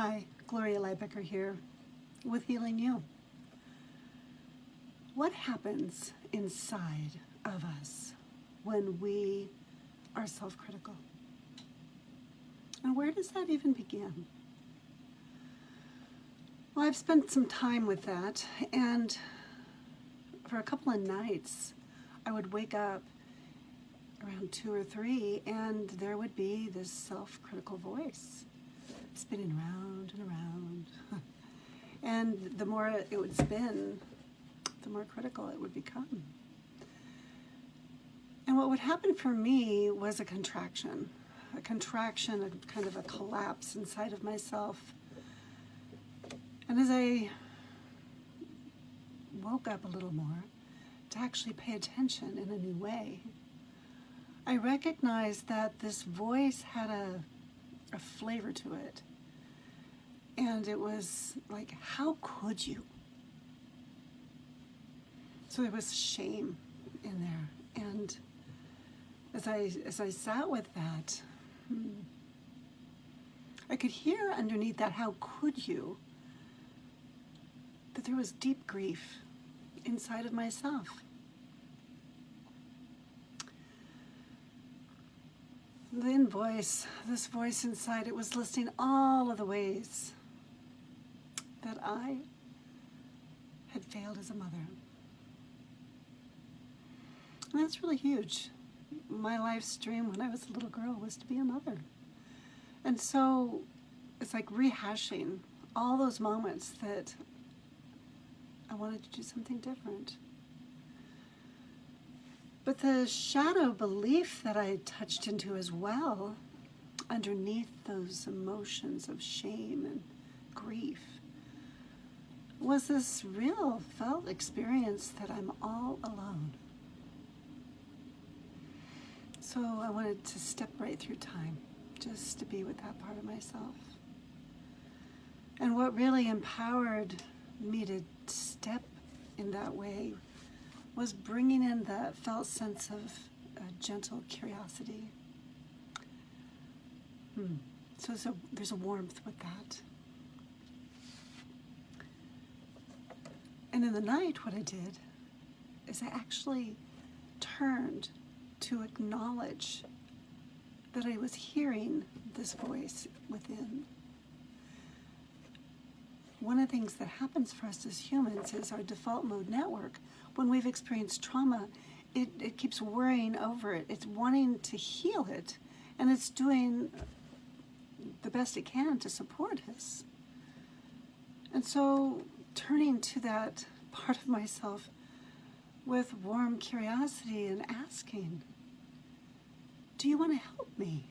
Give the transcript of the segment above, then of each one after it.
Hi, Gloria Lybecker here with Healing You. What happens inside of us when we are self-critical? And where does that even begin? Well, I've spent some time with that, and for a couple of nights, I would wake up around 2 or 3, and there would be this self-critical voice spinning around and around. And the more it would spin, the more critical it would become. And what would happen for me was a contraction, a kind of a collapse inside of myself. And as I woke up a little more to actually pay attention in a new way, I recognized that this voice had a flavor to it. And it was like, how could you? So there was shame in there. And as I sat with that, I could hear underneath that, how could you? That there was deep grief inside of myself. This voice inside, it was listing all of the ways that I had failed as a mother. And that's really huge. My life's dream when I was a little girl was to be a mother. And so it's like rehashing all those moments that I wanted to do something different. But the shadow belief that I touched into as well, underneath those emotions of shame and grief, was this real felt experience that I'm all alone. So I wanted to step right through time, just to be with that part of myself. And what really empowered me to step in that way was bringing in that felt sense of gentle curiosity. So there's a warmth with that. And in the night, what I did is I actually turned to acknowledge that I was hearing this voice within. One of the things that happens for us as humans is our default mode network. When we've experienced trauma, it keeps worrying over it. It's wanting to heal it, and it's doing the best it can to support us. And so turning to that part of myself with warm curiosity and asking, do you want to help me?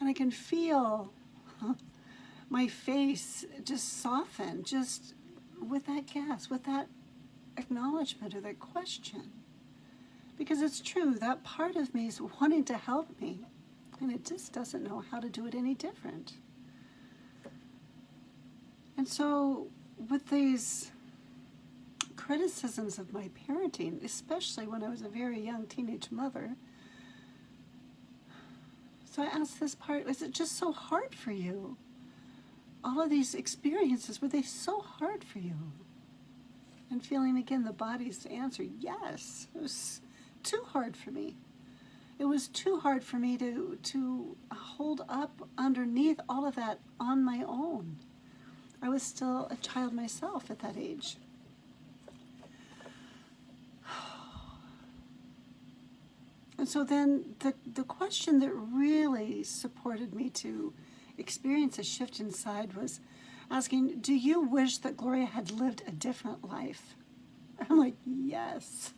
And I can feel my face just soften, just with that gasp, with that acknowledgement or that question. Because it's true, that part of me is wanting to help me, and it just doesn't know how to do it any different. And so with these criticisms of my parenting, especially when I was a very young teenage mother, so I asked this part, is it just so hard for you? All of these experiences, were they so hard for you? And feeling again the body's answer, yes, it was too hard for me. It was too hard for me to hold up underneath all of that on my own. I was still a child myself at that age. And so then the question that really supported me to experience a shift inside was asking, do you wish that Gloria had lived a different life? I'm like, yes,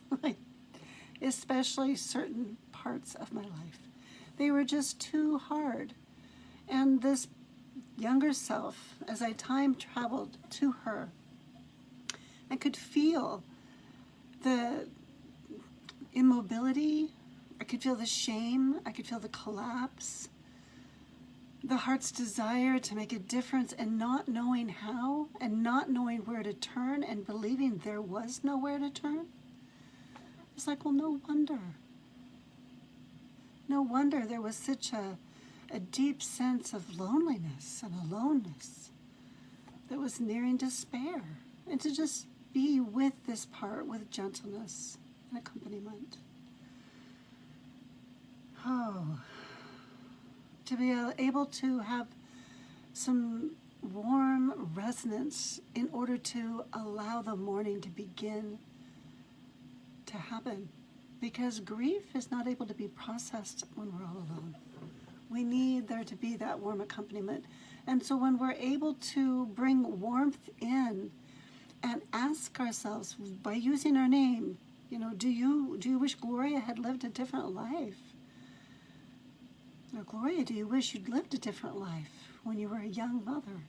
especially certain parts of my life. They were just too hard. And this younger self, as I time traveled to her, I could feel the immobility, I could feel the shame, I could feel the collapse, the heart's desire to make a difference and not knowing how and not knowing where to turn and believing there was nowhere to turn. It's like, well, no wonder. No wonder there was such a a deep sense of loneliness and aloneness that was nearing despair, and to just be with this part with gentleness and accompaniment. Oh, to be able to have some warm resonance in order to allow the morning to begin to happen, because grief is not able to be processed when we're all alone. We need there to be that warm accompaniment. And so when we're able to bring warmth in and ask ourselves by using our name, do you wish Gloria had lived a different life? Or Gloria, do you wish you'd lived a different life when you were a young mother?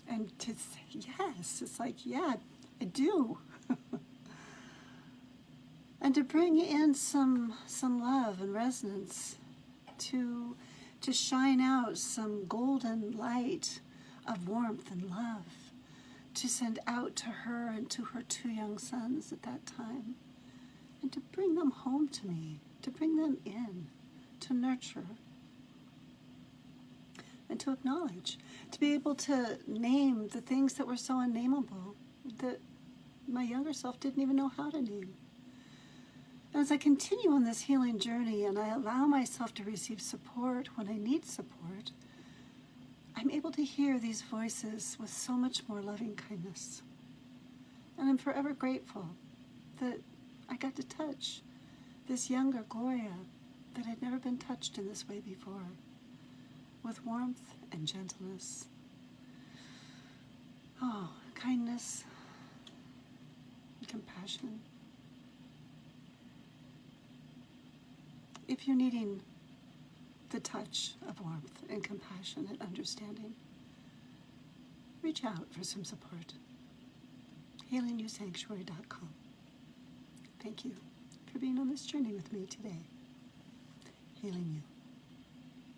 And to say yes, it's like, yeah, I do. And to bring in some love and resonance, to shine out some golden light of warmth and love, to send out to her and to her 2 young sons at that time, and to bring them home to me, to bring them in, to nurture, and to acknowledge, to be able to name the things that were so unnameable that my younger self didn't even know how to name. As I continue on this healing journey and I allow myself to receive support when I need support, I'm able to hear these voices with so much more loving kindness. And I'm forever grateful that I got to touch this younger Gloria that had never been touched in this way before, with warmth and gentleness. Oh, kindness and compassion. If you're needing the touch of warmth and compassion and understanding, reach out for some support. HealingYouSanctuary.com. Thank you for being on this journey with me today. Healing you.